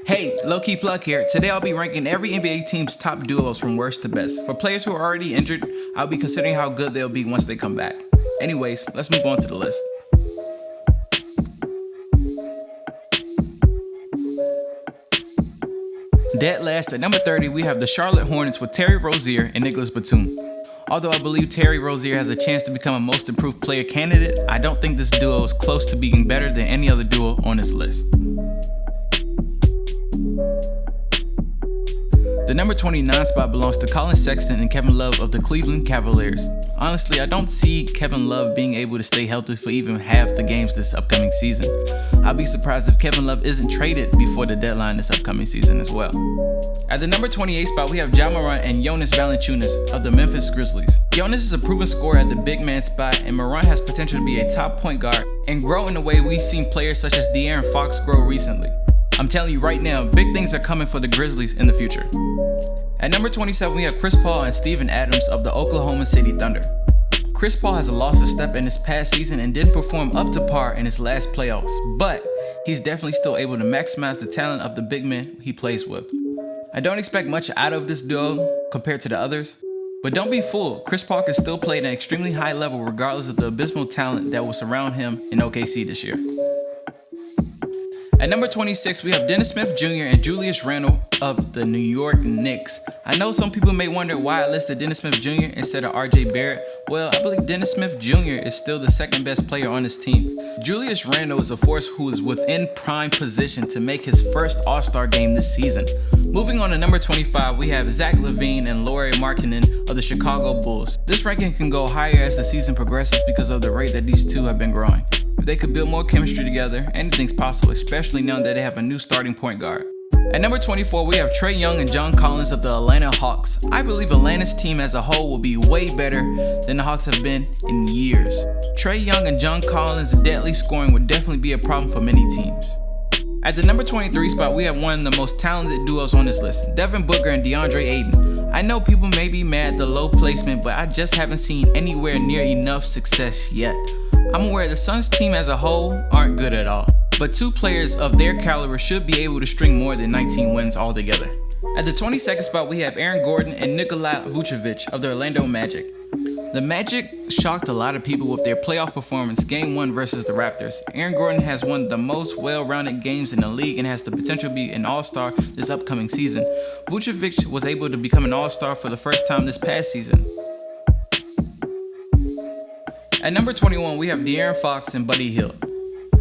Hey, low-key plug here. Today I'll be ranking every NBA team's top duos from worst to best. For players who are already injured, I'll be considering how good they'll be once they come back. Anyways, let's move on to the list. Dead last at number 30, we have the Charlotte Hornets with Terry Rozier and Nicholas Batum. Although I believe Terry Rozier has a chance to become a most improved player candidate, I don't think this duo is close to being better than any other duo on this list. The number 29 spot belongs to Colin Sexton and Kevin Love of the Cleveland Cavaliers. Honestly, I don't see Kevin Love being able to stay healthy for even half the games this upcoming season. I'll be surprised if Kevin Love isn't traded before the deadline this upcoming season as well. At the number 28 spot, we have Ja Morant and Jonas Valanciunas of the Memphis Grizzlies. Jonas is a proven scorer at the big man spot, and Morant has potential to be a top point guard and grow in the way we've seen players such as De'Aaron Fox grow recently. I'm telling you right now, big things are coming for the Grizzlies in the future. At number 27, we have Chris Paul and Steven Adams of the Oklahoma City Thunder. Chris Paul has lost a step in his past season and didn't perform up to par in his last playoffs, but he's definitely still able to maximize the talent of the big men he plays with. I don't expect much out of this duo compared to the others, but don't be fooled, Chris Paul can still play at an extremely high level regardless of the abysmal talent that will surround him in OKC this year. At number 26, we have Dennis Smith Jr. and Julius Randle of the New York Knicks. I know some people may wonder why I listed Dennis Smith Jr. instead of RJ Barrett. Well, I believe Dennis Smith Jr. is still the second best player on this team. Julius Randle is a force who is within prime position to make his first All-Star game this season. Moving on to number 25, we have Zach LaVine and Lauri Markkanen of the Chicago Bulls. This ranking can go higher as the season progresses because of the rate that these two have been growing. If they could build more chemistry together, anything's possible, especially now that they have a new starting point guard. At number 24, we have Trae Young and John Collins of the Atlanta Hawks. I believe Atlanta's team as a whole will be way better than the Hawks have been in years. Trae Young and John Collins' deadly scoring would definitely be a problem for many teams. At the number 23 spot, we have one of the most talented duos on this list, Devin Booker and DeAndre Ayton. I know people may be mad at the low placement, but I just haven't seen anywhere near enough success yet. I'm aware the Suns team as a whole aren't good at all, but two players of their caliber should be able to string more than 19 wins altogether. At the 22nd spot, we have Aaron Gordon and Nikola Vucevic of the Orlando Magic. The Magic shocked a lot of people with their playoff performance Game 1 versus the Raptors. Aaron Gordon has one of the most well-rounded games in the league and has the potential to be an All-Star this upcoming season. Vucevic was able to become an All-Star for the first time this past season. At number 21, we have De'Aaron Fox and Buddy Hield.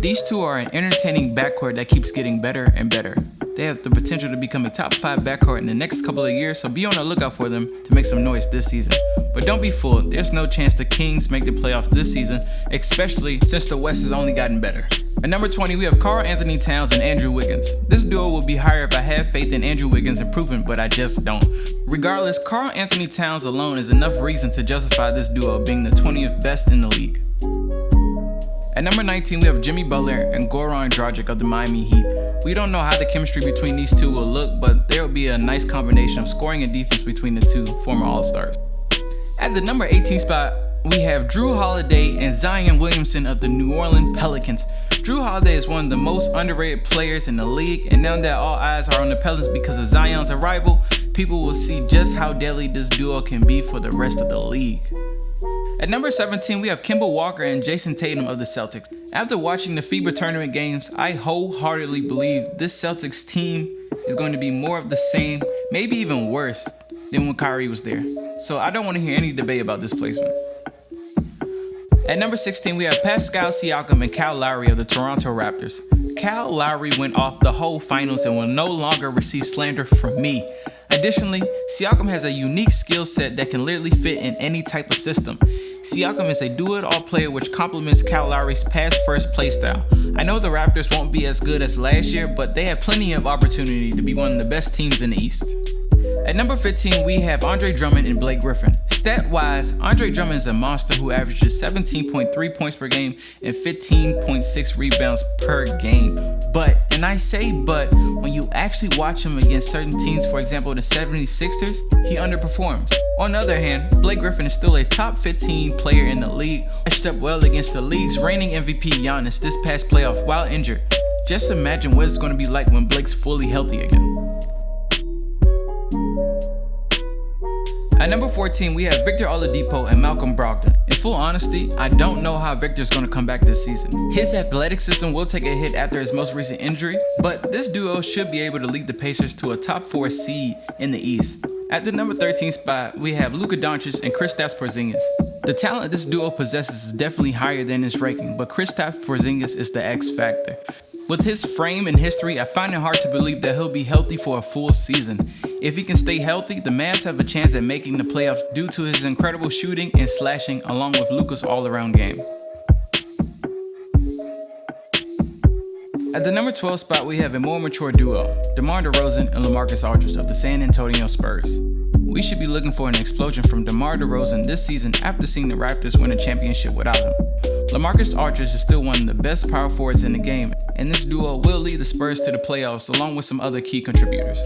These two are an entertaining backcourt that keeps getting better and better. They have the potential to become a top 5 backcourt in the next couple of years, so be on the lookout for them to make some noise this season. But don't be fooled, there's no chance the Kings make the playoffs this season, especially since the West has only gotten better. At number 20, we have Karl Anthony Towns and Andrew Wiggins. This duo will be higher if I have faith in Andrew Wiggins' improvement, but I just don't. Regardless, Karl Anthony Towns alone is enough reason to justify this duo being the 20th best in the league. At number 19, we have Jimmy Butler and Goran Dragic of the Miami Heat. We don't know how the chemistry between these two will look, but there will be a nice combination of scoring and defense between the two former All-Stars. At the number 18 spot, we have Jrue Holiday and Zion Williamson of the New Orleans Pelicans. Jrue Holiday is one of the most underrated players in the league, and now that all eyes are on the Pelicans because of Zion's arrival, people will see just how deadly this duo can be for the rest of the league. At number 17, we have Kemba Walker and Jason Tatum of the Celtics. After watching the FIBA tournament games, I wholeheartedly believe this Celtics team is going to be more of the same, maybe even worse than when Kyrie was there. So I don't want to hear any debate about this placement. At number 16, we have Pascal Siakam and Kyle Lowry of the Toronto Raptors. Kyle Lowry went off the whole finals and will no longer receive slander from me. Additionally, Siakam has a unique skill set that can literally fit in any type of system. Siakam is a do-it-all player which complements Kyle Lowry's pass-first playstyle. I know the Raptors won't be as good as last year, but they have plenty of opportunity to be one of the best teams in the East. At number 15, we have Andre Drummond and Blake Griffin. Stat-wise, Andre Drummond is a monster who averages 17.3 points per game and 15.6 rebounds per game. But, and I say but, when you actually watch him against certain teams, for example the 76ers, he underperforms. On the other hand, Blake Griffin is still a top 15 player in the league, matched up well against the league's reigning MVP Giannis this past playoff while injured. Just imagine what it's going to be like when Blake's fully healthy again. At number 14, we have Victor Oladipo and Malcolm Brogdon. In full honesty, I don't know how Victor's going to come back this season. His athleticism will take a hit after his most recent injury, but this duo should be able to lead the Pacers to a top 4 seed in the East. At the number 13 spot, we have Luka Doncic and Kristaps Porzingis. The talent this duo possesses is definitely higher than its ranking, but Kristaps Porzingis is the X factor. With his frame and history, I find it hard to believe that he'll be healthy for a full season. If he can stay healthy, the Mavs have a chance at making the playoffs due to his incredible shooting and slashing along with Luka's all-around game. At the number 12 spot, we have a more mature duo, DeMar DeRozan and LaMarcus Aldridge of the San Antonio Spurs. We should be looking for an explosion from DeMar DeRozan this season after seeing the Raptors win a championship without him. LaMarcus Aldridge is still one of the best power forwards in the game, and this duo will lead the Spurs to the playoffs along with some other key contributors.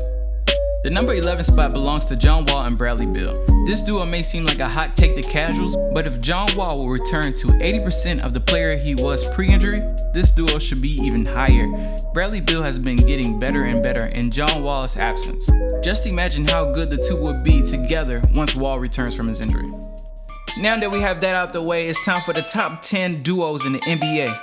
The number 11 spot belongs to John Wall and Bradley Beal. This duo may seem like a hot take to casuals, but if John Wall will return to 80% of the player he was pre-injury, this duo should be even higher. Bradley Beal has been getting better and better in John Wall's absence. Just imagine how good the two would be together once Wall returns from his injury. Now that we have that out the way, it's time for the top 10 duos in the NBA.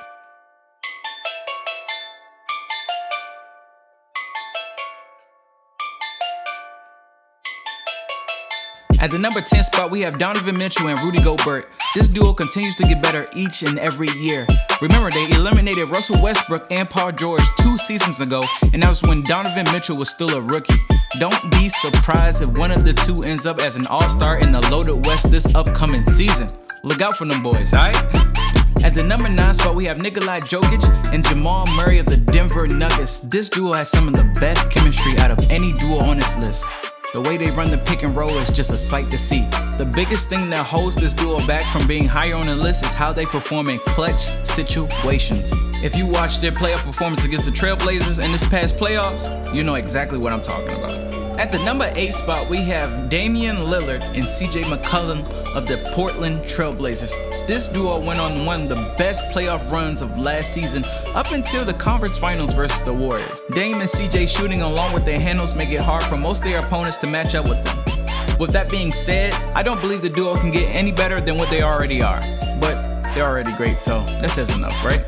At the number 10 spot, we have Donovan Mitchell and Rudy Gobert. This duo continues to get better each and every year. Remember, they eliminated Russell Westbrook and Paul George 2 seasons ago, and that was when Donovan Mitchell was still a rookie. Don't be surprised if one of the two ends up as an all-star in the loaded West this upcoming season. Look out for them boys, alright? At the number 9 spot, we have Nikola Jokic and Jamal Murray of the Denver Nuggets. This duo has some of the best chemistry out of any duo on this list. The way they run the pick and roll is just a sight to see. The biggest thing that holds this duo back from being higher on the list is how they perform in clutch situations. If you watch their playoff performance against the Trailblazers in this past playoffs, you know exactly what I'm talking about. At the number 8 spot, we have Damian Lillard and CJ McCollum of the Portland Trailblazers. This duo went on one of the best playoff runs of last season up until the conference finals versus the Warriors. Dame and CJ shooting along with their handles make it hard for most of their opponents to match up with them. With that being said, I don't believe the duo can get any better than what they already are, but they're already great, so that says enough, right?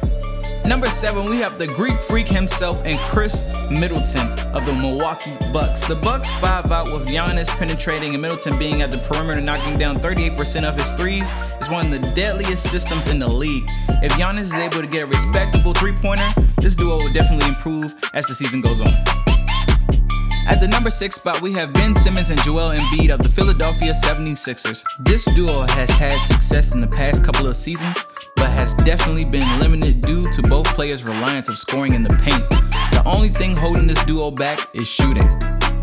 Number 7, we have the Greek Freak himself and Chris Middleton of the Milwaukee Bucks. The Bucks 5 out with Giannis penetrating and Middleton being at the perimeter knocking down 38% of his threes is one of the deadliest systems in the league. If Giannis is able to get a respectable three-pointer, this duo will definitely improve as the season goes on. At the number 6 spot, we have Ben Simmons and Joel Embiid of the Philadelphia 76ers. This duo has had success in the past couple of seasons, but has definitely been limited due to both players' reliance of scoring in the paint. The only thing holding this duo back is shooting.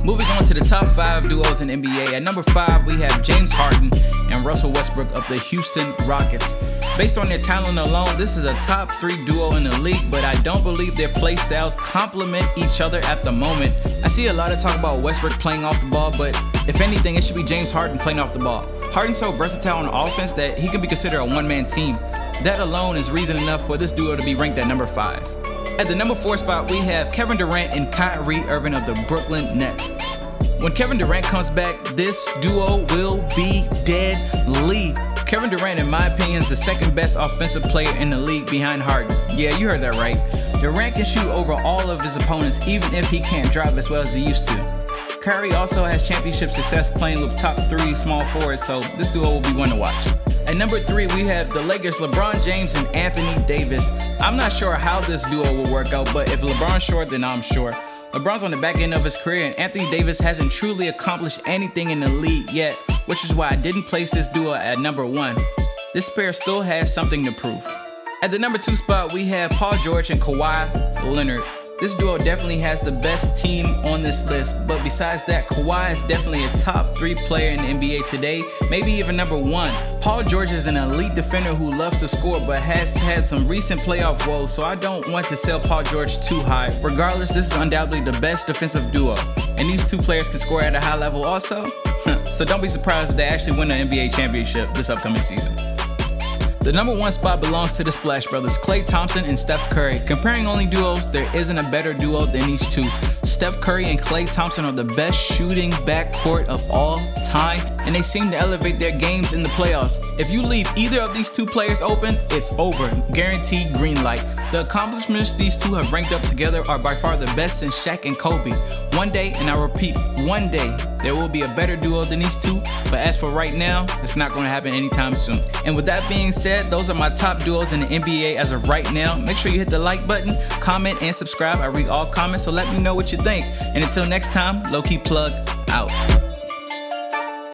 Moving on to the top 5 duos in NBA. At number 5, we have James Harden and Russell Westbrook of the Houston Rockets. Based on their talent alone, this is a top 3 duo in the league, but I don't believe their play styles complement each other at the moment. I see a lot of talk about Westbrook playing off the ball, but if anything, it should be James Harden playing off the ball. Harden's so versatile on offense that he can be considered a one-man team. That alone is reason enough for this duo to be ranked at number 5. At the number 4 spot, we have Kevin Durant and Kyrie Irving of the Brooklyn Nets. When Kevin Durant comes back, this duo will be deadly. Kevin Durant, in my opinion, is the second best offensive player in the league behind Harden. Yeah, you heard that right. Durant can shoot over all of his opponents even if he can't drive as well as he used to. Kyrie also has championship success playing with top 3 small forwards, so this duo will be one to watch. At number 3, we have the Lakers' LeBron James and Anthony Davis. I'm not sure how this duo will work out, but if LeBron's sure, then I'm sure. LeBron's on the back end of his career, and Anthony Davis hasn't truly accomplished anything in the league yet, which is why I didn't place this duo at number 1. This pair still has something to prove. At the number 2 spot, we have Paul George and Kawhi Leonard. This duo definitely has the best team on this list, but besides that, Kawhi is definitely a top 3 player in the NBA today, maybe even number 1. Paul George is an elite defender who loves to score but has had some recent playoff woes, so I don't want to sell Paul George too high. Regardless, this is undoubtedly the best defensive duo, and these 2 players can score at a high level also, so don't be surprised if they actually win an NBA championship this upcoming season. The number 1 spot belongs to the Splash Brothers, Klay Thompson and Steph Curry. Comparing only duos, there isn't a better duo than these 2. Steph Curry and Klay Thompson are the best shooting backcourt of all time, and they seem to elevate their games in the playoffs. If you leave either of these 2 players open, it's over. Guaranteed green light. The accomplishments these 2 have ranked up together are by far the best since Shaq and Kobe. One day, and I repeat, one day, there will be a better duo than these 2, but as for right now, it's not going to happen anytime soon. And with that being said, those are my top duos in the NBA as of right now. Make sure you hit the like button, comment, and subscribe. I read all comments, so let me know what you think. And until next time, Low Key Plug out.